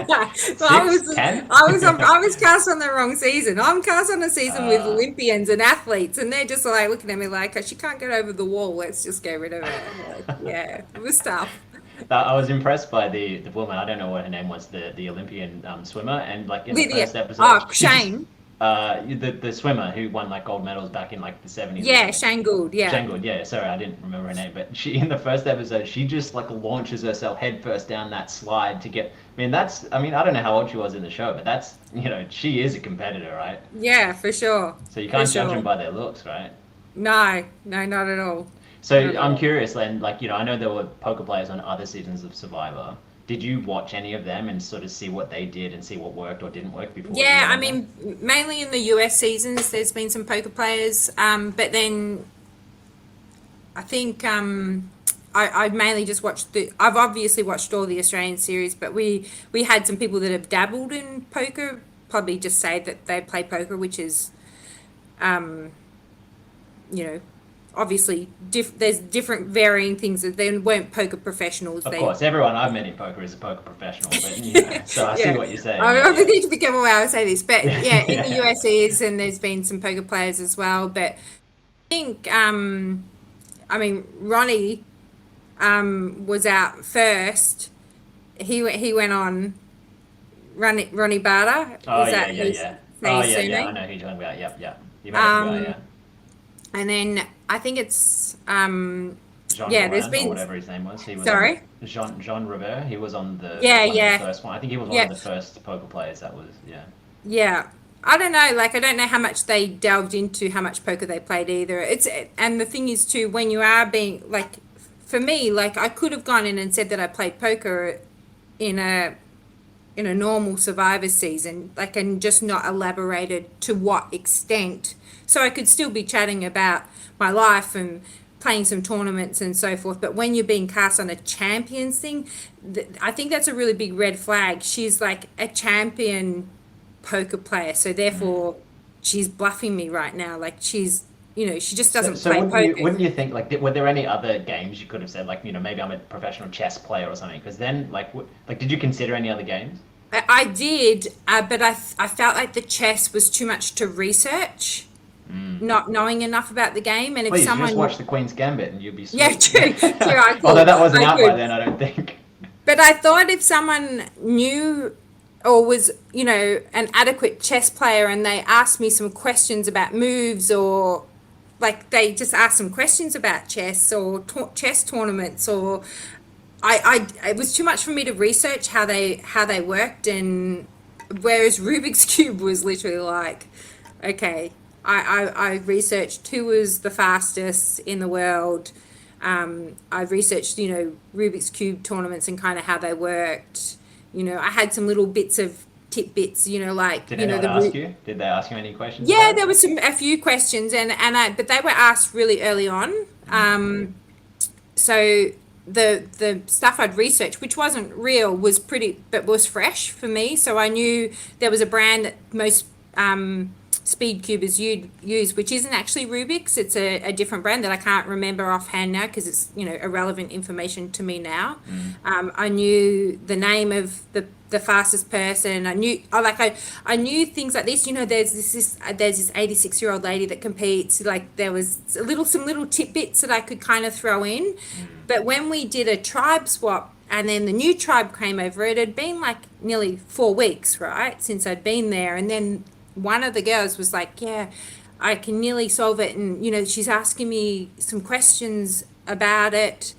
[SPEAKER 2] no. So I
[SPEAKER 1] Six,
[SPEAKER 2] was,
[SPEAKER 1] 10?
[SPEAKER 2] I was cast on the wrong season. I'm cast on a season with
[SPEAKER 1] uh,
[SPEAKER 2] Olympians and athletes, and they're just like looking at me like, "Oh, she can't get over the wall. Let's just get rid of her." I'm like, yeah, it was tough.
[SPEAKER 1] I was impressed by the woman. I don't know what her name was, the Olympian swimmer, and like in the
[SPEAKER 2] Lydia.
[SPEAKER 1] first episode,
[SPEAKER 2] Oh,
[SPEAKER 1] she just
[SPEAKER 2] Shane.
[SPEAKER 1] the swimmer who won like gold medals back in like the 70s or
[SPEAKER 2] Yeah,
[SPEAKER 1] something.
[SPEAKER 2] Shane Gould. Yeah.
[SPEAKER 1] Jane Good, yeah. Sorry, I didn't remember her name, but she in the first episode, she just like launches herself headfirst down that slide to get. I mean, I mean, I don't know how old she was in the show, but that's she is a competitor, right?
[SPEAKER 2] Yeah, for sure.
[SPEAKER 1] So you
[SPEAKER 2] For
[SPEAKER 1] can't judge them
[SPEAKER 2] sure.
[SPEAKER 1] by their looks, right?
[SPEAKER 2] No, no, not at all.
[SPEAKER 1] So
[SPEAKER 2] Not at
[SPEAKER 1] I'm
[SPEAKER 2] all.
[SPEAKER 1] curious, then, like I know there were poker players on other seasons of Survivor. Did you watch any of them and sort of see what they did and see what worked or didn't work before you
[SPEAKER 2] Yeah,
[SPEAKER 1] went
[SPEAKER 2] I
[SPEAKER 1] on there?
[SPEAKER 2] mean, mainly in the US seasons, there's been some poker players, but then I think I mainly just watched the. I've obviously watched all the Australian series, but we had some people that have dabbled in poker. Probably just say that they play poker, which is um, you know, obviously there's different varying things that they weren't poker professionals.
[SPEAKER 1] Of
[SPEAKER 2] They
[SPEAKER 1] course, everyone I've met in poker is a poker professional, but so I see
[SPEAKER 2] yeah.
[SPEAKER 1] what you're saying.
[SPEAKER 2] I
[SPEAKER 1] Yeah,
[SPEAKER 2] really
[SPEAKER 1] yeah,
[SPEAKER 2] need to be careful how I say this, but yeah, in the
[SPEAKER 1] yeah.
[SPEAKER 2] US is, and there's been some poker players as well. But I think, I mean, Ronnie was out first. He went on Ronnie Barter.
[SPEAKER 1] Oh
[SPEAKER 2] Is
[SPEAKER 1] yeah,
[SPEAKER 2] that
[SPEAKER 1] yeah,
[SPEAKER 2] his,
[SPEAKER 1] yeah.
[SPEAKER 2] say
[SPEAKER 1] Oh
[SPEAKER 2] his
[SPEAKER 1] yeah, yeah. I
[SPEAKER 2] surname?
[SPEAKER 1] know who you're talking about. Yep, yep. You met the guy,
[SPEAKER 2] Um,
[SPEAKER 1] yeah.
[SPEAKER 2] and then I think it's
[SPEAKER 1] Jean
[SPEAKER 2] yeah. There's
[SPEAKER 1] Morin or
[SPEAKER 2] been
[SPEAKER 1] whatever his name was. He was on
[SPEAKER 2] sorry.
[SPEAKER 1] Jean Rivera. He was on the
[SPEAKER 2] Yeah,
[SPEAKER 1] one of the
[SPEAKER 2] yeah,
[SPEAKER 1] first one. I think he was one of
[SPEAKER 2] yeah.
[SPEAKER 1] the first poker players. That was yeah.
[SPEAKER 2] Yeah. I don't know, like I don't know how much they delved into how much poker they played either. It's and the thing is too when you are being like for me, like I could have gone in and said that I played poker in a normal survivor season, like and just not elaborated to what extent. So I could still be chatting about my life and playing some tournaments and so forth. But when you're being cast on a champions thing, I think that's a really big red flag. She's like a champion poker player, so
[SPEAKER 1] Mm.
[SPEAKER 2] therefore she's bluffing me right now. Like she just
[SPEAKER 1] So,
[SPEAKER 2] doesn't
[SPEAKER 1] so
[SPEAKER 2] play poker.
[SPEAKER 1] wouldn't you think like were there any other games you could have said like maybe I'm a professional chess player or something? Because then like did you consider any other games?
[SPEAKER 2] I did, but I felt like the chess was too much to research,
[SPEAKER 1] Mm.
[SPEAKER 2] not knowing enough about the game. And if
[SPEAKER 1] Please just
[SPEAKER 2] someone,
[SPEAKER 1] watch the Queen's Gambit and you'll be
[SPEAKER 2] yeah,
[SPEAKER 1] sweet.
[SPEAKER 2] true, true, I
[SPEAKER 1] Although
[SPEAKER 2] could,
[SPEAKER 1] that wasn't
[SPEAKER 2] I
[SPEAKER 1] out by
[SPEAKER 2] could.
[SPEAKER 1] then, I don't think.
[SPEAKER 2] But I thought if someone knew or was, an adequate chess player and they asked me some questions about moves or like they just asked some questions about chess or chess tournaments or it was too much for me to research how they worked and whereas Rubik's Cube was literally like, okay, I researched who was the fastest in the world. I researched, Rubik's Cube tournaments and kind of how they worked. I had some little bits of tidbits, you know, like,
[SPEAKER 1] Did
[SPEAKER 2] you know,
[SPEAKER 1] anyone ask you? Did they ask you any questions?
[SPEAKER 2] yeah,
[SPEAKER 1] about it?
[SPEAKER 2] there was a few questions, but they were asked really early on. So the stuff I'd researched, which wasn't real, was pretty, but was fresh for me. So I knew there was a brand that most speed cubers use, which isn't actually Rubiks. It's a different brand that I can't remember offhand now because it's, you know, irrelevant information to me now. I knew the name of the fastest person. I knew things like this. You know, there's this 86-year-old lady that competes. Like, there was some little tidbits that I could kind of throw in. But when we did a tribe swap and then the new tribe came over, it had been like nearly 4 weeks, right, since I'd been there. And then one of the girls was like, yeah, I can nearly solve it. And, you know, she's asking me some questions about it.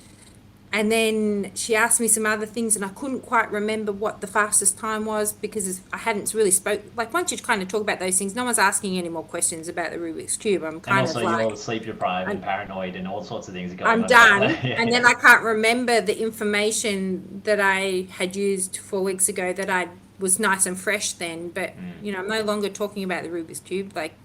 [SPEAKER 2] And then she asked me some other things, and I couldn't quite remember what the fastest time was because I hadn't really like, once you kind of talk about those things, no one's asking any more questions about the Rubiks Cube. I'm kind of like... And
[SPEAKER 1] also you're sleep deprived and paranoid and all sorts of things going on.
[SPEAKER 2] I'm done. And then I can't remember the information that I had used 4 weeks ago that I was nice and fresh then. But, you know, I'm no longer talking about the Rubiks Cube. Like,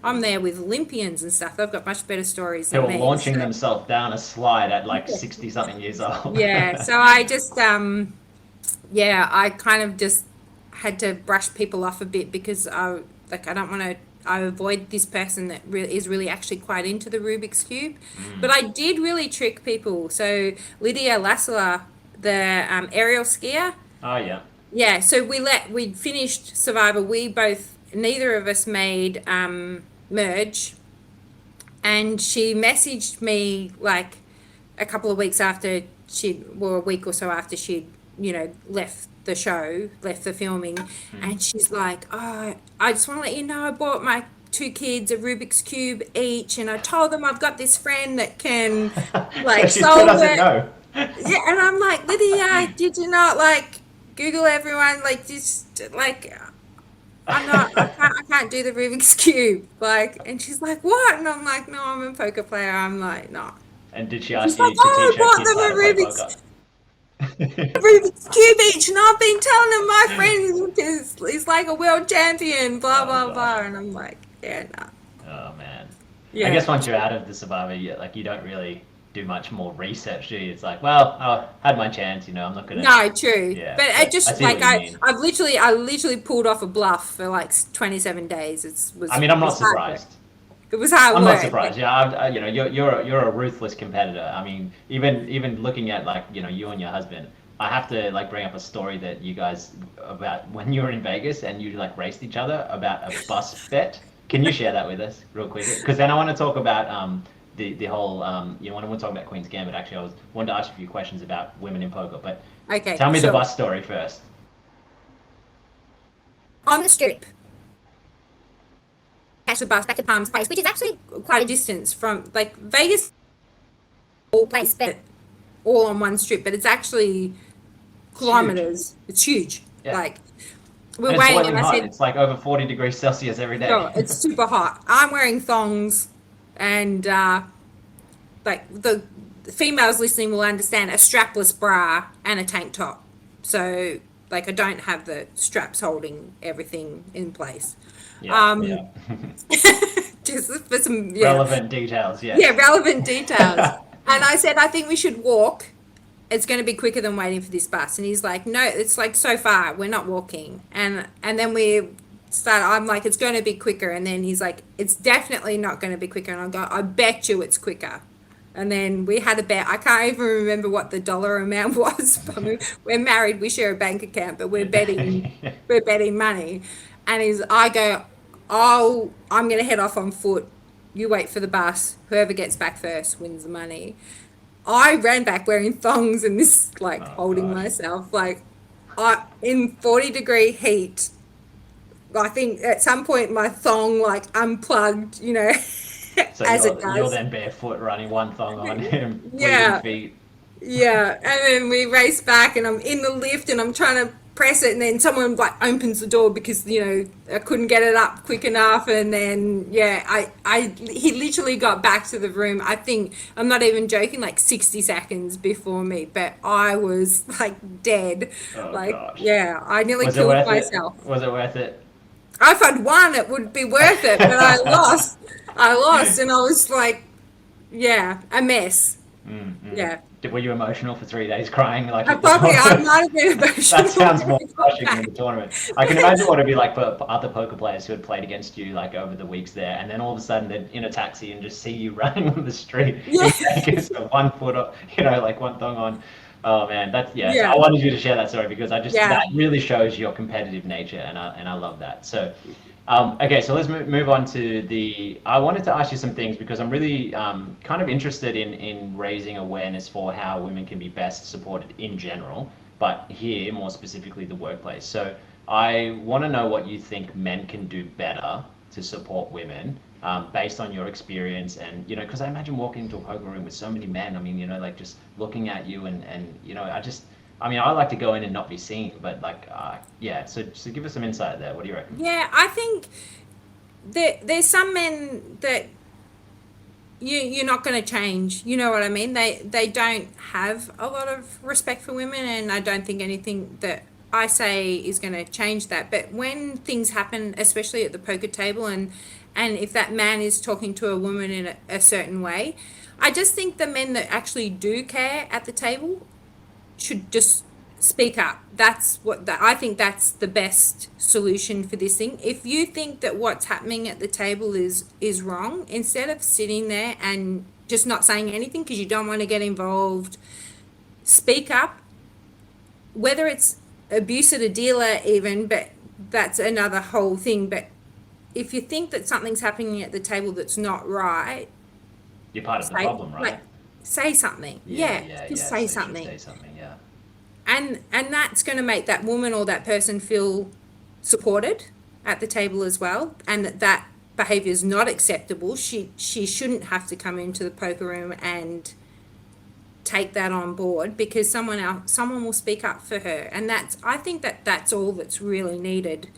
[SPEAKER 2] I'm there with Olympians and stuff. They've got much better stories than me.
[SPEAKER 1] They were launching themselves down a slide at like 60-something years old.
[SPEAKER 2] Yeah, so I just, I kind of just had to brush people off a bit because I don't want to, I avoid this person that is really actually quite into the Rubiks Cube. But I did really trick people. So Lydia Lassler, the aerial skier.
[SPEAKER 1] Oh, yeah.
[SPEAKER 2] Yeah, so we finished Survivor. Neither of us made merge, and she messaged me like a couple of weeks after a week or so after she'd, you know, left the filming, and she's like, oh, I just want to let you know I bought my 2 kids a Rubiks Cube each, and I told them I've got this friend that can like
[SPEAKER 1] so she still doesn't know.
[SPEAKER 2] Yeah, and I'm like, Lydia, did you not like Google everyone, like, just like, I can't do the Rubiks Cube, like, and she's like, what? And I'm like, no, I'm a poker player. I'm like, no.
[SPEAKER 1] And did she ask you to teach her kids how to play poker?
[SPEAKER 2] Rubiks Cube each, and I've been telling them my friend is like a world champion, blah blah blah, and I'm like, yeah, no.
[SPEAKER 1] Oh man.
[SPEAKER 2] Yeah.
[SPEAKER 1] I guess once you're out of the Survivor, you don't really do much more research, do you? It's like, well, I had my chance, you know, I'm not gonna... No,
[SPEAKER 2] true. Yeah, but I just, I literally pulled off a bluff for like 27 days.
[SPEAKER 1] I'm not surprised.
[SPEAKER 2] It was hard work.
[SPEAKER 1] I'm not surprised. Yeah, you know, you're a ruthless competitor. I mean, even looking at, like, you know, you and your husband, I have to like bring up a story that you guys, about when you were in Vegas and you like raced each other about a bus bet. Can you share that with us real quick? Because then I want to talk about the whole, you know, when we're talking about Queen's Gambit, actually, I wanted to ask you a few questions about women in poker, but
[SPEAKER 2] okay,
[SPEAKER 1] tell me the bus story first.
[SPEAKER 2] On the strip, catch the bus back to Palms Place, which is actually quite a distance from, like, Vegas, all place bet all on one strip, but it's actually kilometers. It's huge. Yeah. Like, we're waiting, and I said,
[SPEAKER 1] it's like over 40 degrees Celsius every day.
[SPEAKER 2] Oh, it's super hot. I'm wearing thongs. And like the females listening will understand, a strapless bra and a tank top. So like, I don't have the straps holding everything in place.
[SPEAKER 1] Yeah,
[SPEAKER 2] just for some
[SPEAKER 1] relevant details. Yeah.
[SPEAKER 2] Yeah, relevant details. And I said, I think we should walk. It's going to be quicker than waiting for this bus. And he's like, no, it's like so far. We're not walking. And then I'm like, it's going to be quicker. And then he's like, it's definitely not going to be quicker. And I go, I bet you it's quicker. And then we had a bet. I can't even remember what the dollar amount was. We're married. We share a bank account, but we're betting money. And I go, oh, I'm going to head off on foot. You wait for the bus. Whoever gets back first wins the money. I ran back wearing thongs and this, like, holding myself. Like, in 40-degree heat, I think at some point my thong, like, unplugged, you know,
[SPEAKER 1] so
[SPEAKER 2] as it does.
[SPEAKER 1] You're then barefoot running one thong on him,
[SPEAKER 2] yeah.
[SPEAKER 1] feet.
[SPEAKER 2] Yeah, and then we race back and I'm in the lift and I'm trying to press it, and then someone like opens the door because I couldn't get it up quick enough, and then he literally got back to the room. I think, I'm not even joking, like 60 seconds before me, but I was like dead.
[SPEAKER 1] Oh
[SPEAKER 2] Like,
[SPEAKER 1] gosh.
[SPEAKER 2] yeah, I nearly
[SPEAKER 1] Was it
[SPEAKER 2] killed
[SPEAKER 1] worth it?
[SPEAKER 2] myself.
[SPEAKER 1] Was it worth it?
[SPEAKER 2] If I'd won, it would be worth it, but I lost. I lost, and I was like, yeah, a mess. Yeah.
[SPEAKER 1] Were you emotional for 3 days crying like
[SPEAKER 2] I
[SPEAKER 1] at the
[SPEAKER 2] probably, I
[SPEAKER 1] tournament?
[SPEAKER 2] might have been emotional.
[SPEAKER 1] That sounds more
[SPEAKER 2] when I got
[SPEAKER 1] crushing than
[SPEAKER 2] back.
[SPEAKER 1] the tournament. I can imagine what it'd be like for other poker players who had played against you like over the weeks there, and then all of a sudden they're in a taxi and just see you running on the street
[SPEAKER 2] Yeah,
[SPEAKER 1] in Vegas with 1 foot up, like one thong on. Oh man, that's yeah. So
[SPEAKER 2] yeah,
[SPEAKER 1] I wanted you to share that story because
[SPEAKER 2] yeah.
[SPEAKER 1] that really shows your competitive nature, and I love that. So. Okay, so let's move on to I wanted to ask you some things because I'm really kind of interested in raising awareness for how women can be best supported in general, but here more specifically the workplace. So I want to know what you think men can do better to support women based on your experience and, because I imagine walking into a poker room with so many men, I mean, like just looking at you and I like to go in and not be seen, but like, yeah. So give us some insight there. What do you reckon?
[SPEAKER 2] Yeah, I think there's some men that you're not going to change. You know what I mean? They don't have a lot of respect for women, and I don't think anything that I say is going to change that. But when things happen, especially at the poker table, and if that man is talking to a woman in a certain way, I just think the men that actually do care at the table should just speak up. I think that's the best solution for this thing. If you think that what's happening at the table is wrong, instead of sitting there and just not saying anything because you don't want to get involved, speak up. Whether it's abuse at a dealer even, but that's another whole thing. But if you think that something's happening at the table that's not right,
[SPEAKER 1] You're part of the problem, right?
[SPEAKER 2] like, say something. Yeah, just say
[SPEAKER 1] So you should
[SPEAKER 2] something.
[SPEAKER 1] say something, yeah.
[SPEAKER 2] And that's going to make that woman or that person feel supported at the table as well, and that behavior is not acceptable. She shouldn't have to come into the poker room and take that on board because someone will speak up for her, and I think that's all that's really needed,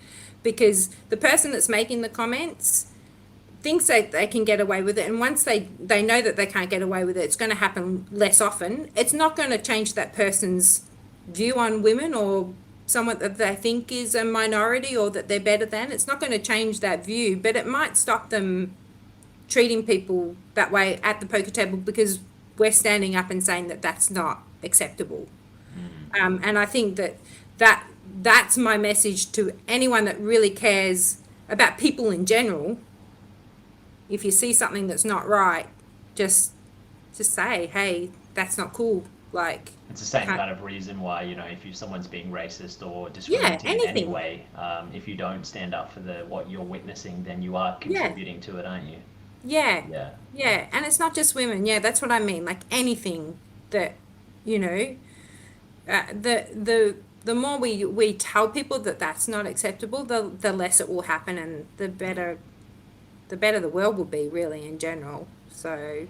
[SPEAKER 2] because the person that's making the comments thinks that they can get away with it, and once they know that they can't get away with it, it's going to happen less often. It's not going to change that person's view on women or someone that they think is a minority or that they're better than. It's not going to change that view, but it might stop them treating people that way at the poker table because we're standing up and saying that that's not acceptable. And I think that's my message to anyone that really cares about people in general. If you see something that's not right, just say, hey, that's not cool. Like,
[SPEAKER 1] It's the same kind of reason why, if someone's being racist or discriminating in any
[SPEAKER 2] anything.
[SPEAKER 1] way, if you don't stand up for what you're witnessing, then you are contributing to it, aren't you?
[SPEAKER 2] Yeah,
[SPEAKER 1] Yeah.
[SPEAKER 2] yeah, and it's not just women. Yeah, that's what I mean. Like anything that, you know, the more we tell people that that's not acceptable, the less it will happen, and the better the world will be, really, in general. So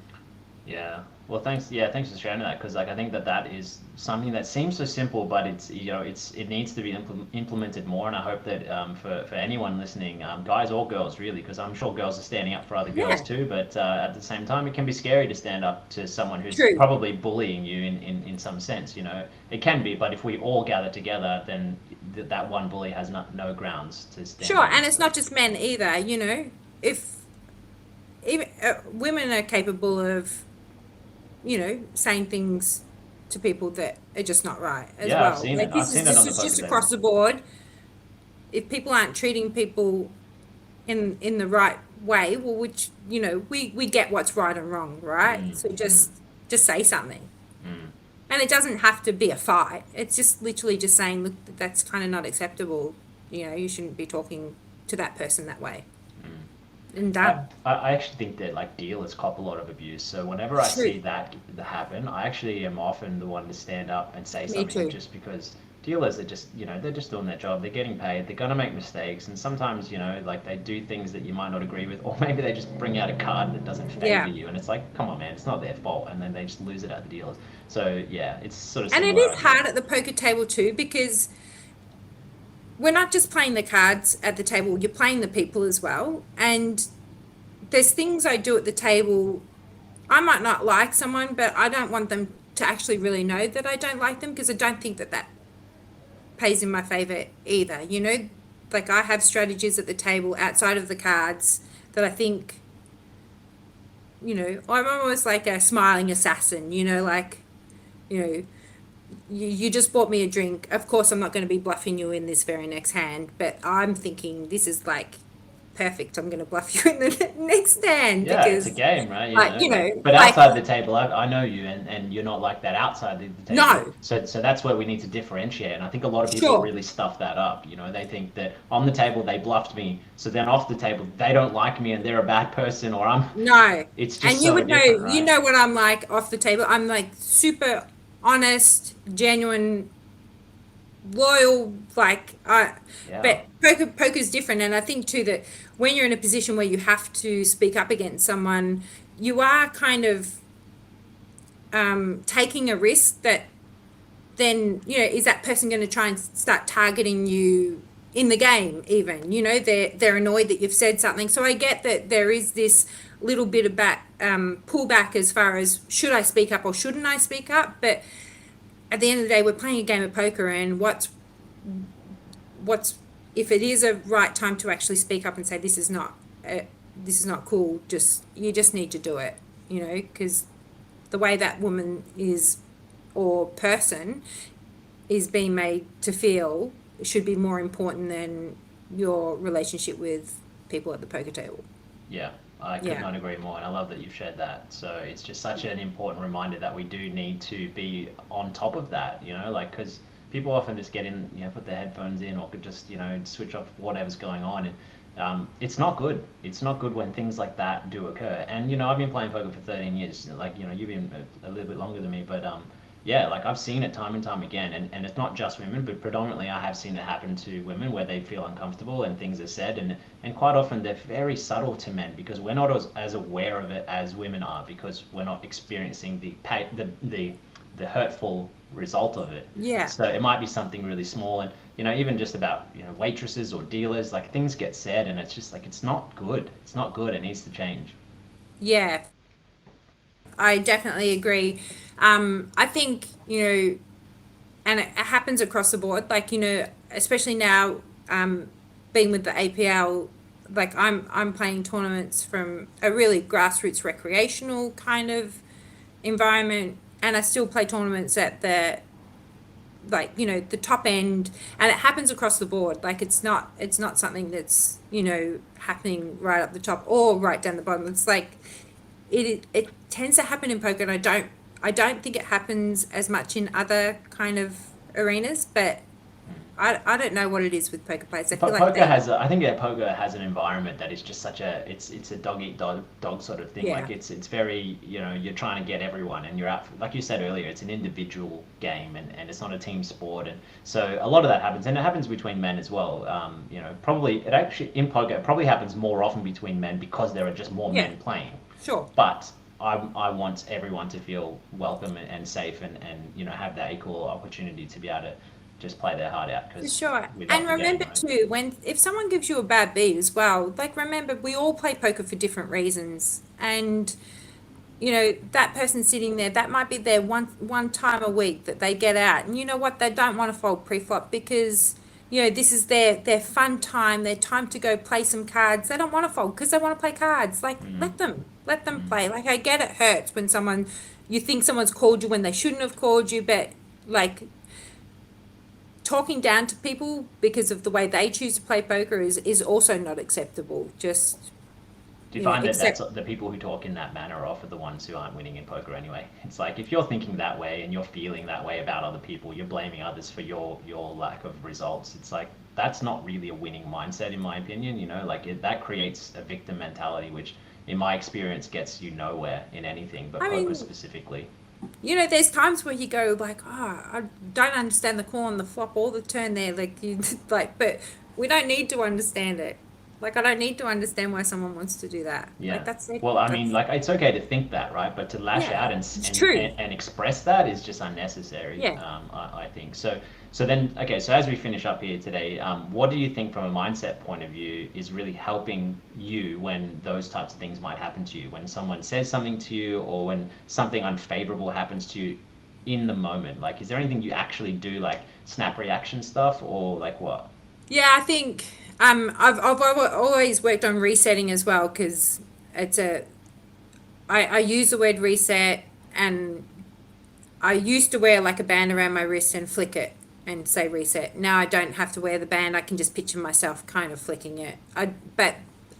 [SPEAKER 1] Yeah. Well, thanks. Yeah, thanks for sharing that because, I think that is something that seems so simple, but it needs to be implemented more. And I hope that for anyone listening, guys or girls, really, because I'm sure girls are standing up for other girls
[SPEAKER 2] yeah,
[SPEAKER 1] too. But at the same time, it can be scary to stand up to someone who's
[SPEAKER 2] true.
[SPEAKER 1] probably bullying you in some sense. It can be, but if we all gather together, then that one bully has no grounds to stand
[SPEAKER 2] Sure, and
[SPEAKER 1] against
[SPEAKER 2] it's
[SPEAKER 1] them.
[SPEAKER 2] not just men either. If even women are capable of, saying things to people that are just not right as
[SPEAKER 1] Yeah, I've
[SPEAKER 2] well.
[SPEAKER 1] seen it.
[SPEAKER 2] Like
[SPEAKER 1] I've
[SPEAKER 2] this is
[SPEAKER 1] seen it on
[SPEAKER 2] this
[SPEAKER 1] the
[SPEAKER 2] is
[SPEAKER 1] poker
[SPEAKER 2] just
[SPEAKER 1] table.
[SPEAKER 2] across the board. If people aren't treating people in the right way, well, which we get what's right and wrong, right?
[SPEAKER 1] Mm,
[SPEAKER 2] So
[SPEAKER 1] mm,
[SPEAKER 2] just say something,
[SPEAKER 1] mm.
[SPEAKER 2] and it doesn't have to be a fight. It's just literally just saying, look, that's kind of not acceptable. You shouldn't be talking to that person that way. And done.
[SPEAKER 1] I actually think that dealers cop a lot of abuse. So whenever I
[SPEAKER 2] True.
[SPEAKER 1] see that happen, I actually am often the one to stand up and say
[SPEAKER 2] Me
[SPEAKER 1] something
[SPEAKER 2] too.
[SPEAKER 1] just because dealers are just, they're just doing their job. They're getting paid. They're gonna make mistakes, and sometimes, they do things that you might not agree with, or maybe they just bring out a card that doesn't favor
[SPEAKER 2] Yeah.
[SPEAKER 1] you, and it's like, come on, man, it's not their fault, and then they just lose it at the dealers. So yeah, it's sort of
[SPEAKER 2] And it
[SPEAKER 1] similar,
[SPEAKER 2] is
[SPEAKER 1] I think.
[SPEAKER 2] hard at the poker table too, because we're not just playing the cards at the table, you're playing the people as well. And there's things I do at the table. I might not like someone, but I don't want them to actually really know that I don't like them, because I don't think that that pays in my favor either. You know, like I have strategies at the table outside of the cards that I think, you know, I'm almost like a smiling assassin, you know, like, you know, you just bought me a drink. Of course, I'm not going to be bluffing you in this very next hand, but I'm thinking this is like perfect. I'm going to bluff you in the next hand
[SPEAKER 1] Yeah, it's a
[SPEAKER 2] because,
[SPEAKER 1] game, right?
[SPEAKER 2] like, you know,
[SPEAKER 1] But
[SPEAKER 2] like,
[SPEAKER 1] outside the table, I know you, and you're not like that outside the table.
[SPEAKER 2] no,
[SPEAKER 1] So that's where we need to differentiate. And I think a lot of people
[SPEAKER 2] sure,
[SPEAKER 1] really stuff that up. They think that on the table they bluffed me, so then off the table they don't like me and they're a bad person, or I'm.
[SPEAKER 2] no.
[SPEAKER 1] It's just
[SPEAKER 2] And you
[SPEAKER 1] so
[SPEAKER 2] would know,
[SPEAKER 1] different,
[SPEAKER 2] you
[SPEAKER 1] right?
[SPEAKER 2] know what I'm like off the table. I'm like super honest, genuine, loyal, like
[SPEAKER 1] Yeah,
[SPEAKER 2] but poker's different. And I think too that when you're in a position where you have to speak up against someone, you are kind of taking a risk that then, you know, is that person going to try and start targeting you in the game? Even, you know, they're annoyed that you've said something. So I get that there is this little bit of back pullback as far as should I speak up or shouldn't I speak up. But at the end of the day, we're playing a game of poker, and what's if it is a right time to actually speak up and say this is not cool, just you just need to do it, you know, because the way that woman is or person is being made to feel should be more important than your relationship with people at the poker table.
[SPEAKER 1] yeah. I could
[SPEAKER 2] Yeah.
[SPEAKER 1] not agree more, and I love that you've shared that. So it's just such an important reminder that we do need to be on top of that, like because people often just get in, put their headphones in, or could just, switch off whatever's going on, and it's not good. It's not good when things like that do occur. And I've been playing poker for 13 years. Like you've been a little bit longer than me, but yeah, like I've seen it time and time again, and it's not just women, but predominantly I have seen it happen to women where they feel uncomfortable and things are said, and quite often they're very subtle to men because we're not as aware of it as women are because we're not experiencing the hurtful result of it.
[SPEAKER 2] Yeah.
[SPEAKER 1] So it might be something really small, and even just about waitresses or dealers, like things get said, and it's just like it's not good. It's not good. It needs to change.
[SPEAKER 2] Yeah, I definitely agree. I think, you know, and it happens across the board, like, you know, especially now, being with the APL, like I'm playing tournaments from a really grassroots recreational kind of environment, and I still play tournaments at the, like, you know, the top end, and it happens across the board. Like it's not something that's, you know, happening right up the top or right down the bottom. It's like it tends to happen in poker, and I don't think it happens as much in other kind of arenas, but I don't know what it is with poker players. I feel
[SPEAKER 1] But
[SPEAKER 2] like
[SPEAKER 1] poker
[SPEAKER 2] they,
[SPEAKER 1] has, I think that poker has an environment that is just such a, it's a dog eat dog sort of thing.
[SPEAKER 2] yeah,
[SPEAKER 1] Like it's very, you're trying to get everyone, and you're out, like you said earlier, it's an individual game, and it's not a team sport, and so a lot of that happens, and it happens between men as well. Probably it actually in poker it probably happens more often between men because there are just more
[SPEAKER 2] yeah,
[SPEAKER 1] men playing.
[SPEAKER 2] sure.
[SPEAKER 1] But I want everyone to feel welcome and safe, and have that equal opportunity to be able to just play their heart out
[SPEAKER 2] For
[SPEAKER 1] because
[SPEAKER 2] sure.
[SPEAKER 1] we
[SPEAKER 2] And
[SPEAKER 1] love the game,
[SPEAKER 2] remember
[SPEAKER 1] right?
[SPEAKER 2] too, when if someone gives you a bad beat as well, like remember we all play poker for different reasons. And you know, that person sitting there, that might be their one time a week that they get out. And you know what? They don't want to fold pre-flop because, you know, this is their fun time, their time to go play some cards. They don't want to fold because they want to play cards. Like
[SPEAKER 1] Mm-hmm.
[SPEAKER 2] let them
[SPEAKER 1] Mm-hmm.
[SPEAKER 2] play. Like I get it hurts when someone you think someone's called you when they shouldn't have called you, but like talking down to people because of the way they choose to play poker is also not acceptable. Just,
[SPEAKER 1] Do you
[SPEAKER 2] you know,
[SPEAKER 1] find that that's
[SPEAKER 2] accept.
[SPEAKER 1] the people who talk in that manner are often the ones who aren't winning in poker anyway? It's like if you're thinking that way and you're feeling that way about other people, you're blaming others for your lack of results. It's like that's not really a winning mindset, in my opinion. Like that creates a victim mentality, which, in my experience, gets you nowhere in anything, but
[SPEAKER 2] I
[SPEAKER 1] poker
[SPEAKER 2] mean,
[SPEAKER 1] specifically.
[SPEAKER 2] you know, there's times where you go like, oh, I don't understand the call on the flop or the turn there, like you like, but we don't need to understand it. Like, I don't need to understand why someone wants to do that. Like,
[SPEAKER 1] Yeah.
[SPEAKER 2] that's it.
[SPEAKER 1] Well, I mean,
[SPEAKER 2] That's,
[SPEAKER 1] like it's okay to think that, right? But to lash
[SPEAKER 2] yeah,
[SPEAKER 1] out
[SPEAKER 2] it's true.
[SPEAKER 1] and express that is just unnecessary.
[SPEAKER 2] Yeah.
[SPEAKER 1] I think. So then, okay. So as we finish up here today, what do you think, from a mindset point of view, is really helping you when those types of things might happen to you? When someone says something to you, or when something unfavorable happens to you in the moment? Like, is there anything you actually do, like snap reaction stuff, or like what?
[SPEAKER 2] Yeah, I think I've always worked on resetting as well because it's a I use the word reset, and I used to wear like a band around my wrist and flick it and say reset. Now I don't have to wear the band. I can just picture myself kind of flicking it. But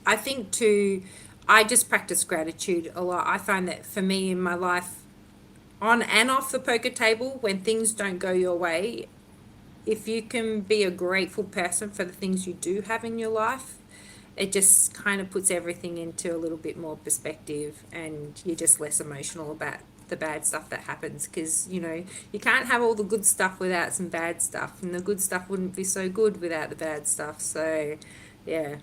[SPEAKER 2] I think too, I just practice gratitude a lot. I find that for me in my life, on and off the poker table, when things don't go your way, if you can be a grateful person for the things you do have in your life, it just kind of puts everything into a little bit more perspective, and you're just less emotional about the bad stuff that happens, because you can't have all the good stuff without some bad stuff, and the good stuff wouldn't be so good without the bad stuff. So yeah,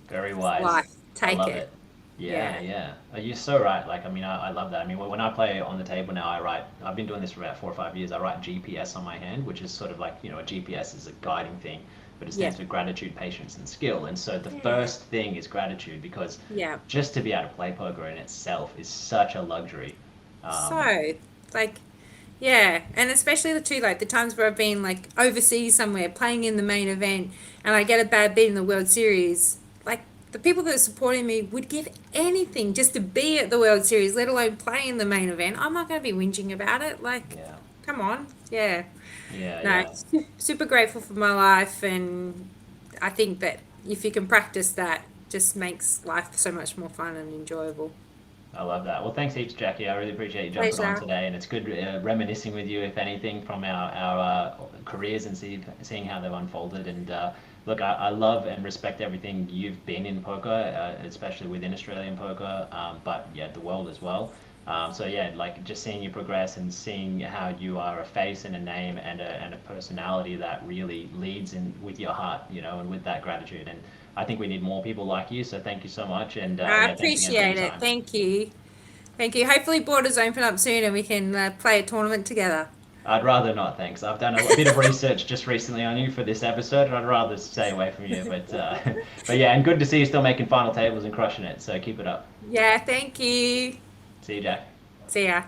[SPEAKER 1] Very wise.
[SPEAKER 2] life,
[SPEAKER 1] I
[SPEAKER 2] take
[SPEAKER 1] love
[SPEAKER 2] it.
[SPEAKER 1] it. Yeah,
[SPEAKER 2] Yeah.
[SPEAKER 1] yeah. You're so right. Like, I mean, I love that. I mean, when I play on the table now, I've been doing this for about 4 or 5 years. I write GPS on my hand, which is sort of like, a GPS is a guiding thing, but it
[SPEAKER 2] Yeah.
[SPEAKER 1] stands for gratitude, patience, and skill. And so the
[SPEAKER 2] Yeah.
[SPEAKER 1] first thing is gratitude, because
[SPEAKER 2] Yeah.
[SPEAKER 1] just to be able to play poker in itself is such a luxury. Um,
[SPEAKER 2] So, like, yeah, and especially the two, like the times where I've been like overseas somewhere playing in the main event, and I get a bad beat in the World Series. Like, the people that are supporting me would give anything just to be at the World Series, let alone play in the main event. I'm not going to be whinging about it. Like,
[SPEAKER 1] yeah,
[SPEAKER 2] come on, yeah.
[SPEAKER 1] yeah,
[SPEAKER 2] No,
[SPEAKER 1] yeah.
[SPEAKER 2] super grateful for my life, and I think that if you can practice that, just makes life so much more fun and enjoyable.
[SPEAKER 1] I love that. Well, thanks heaps, Jackie. I really appreciate you jumping on
[SPEAKER 2] Pleasure.
[SPEAKER 1] today, and it's good reminiscing with you, if anything, from our careers, and seeing how they've unfolded. And look, I love and respect everything you've been in poker, especially within Australian poker, but yeah, the world as well. So yeah, like just seeing you progress and seeing how you are a face and a name and a personality that really leads in with your heart, and with that gratitude. And I think we need more people like you. So thank you so much, and
[SPEAKER 2] I
[SPEAKER 1] yeah, thanks again for your
[SPEAKER 2] appreciate it.
[SPEAKER 1] time.
[SPEAKER 2] Thank you. Thank you. Hopefully, borders open up soon and we can play a tournament together.
[SPEAKER 1] I'd rather not, thanks. I've done a bit of research just recently on you for this episode, and I'd rather stay away from you. But yeah, and good to see you still making final tables and crushing it. So keep it up.
[SPEAKER 2] Yeah, thank you.
[SPEAKER 1] See you, Jack.
[SPEAKER 2] See ya.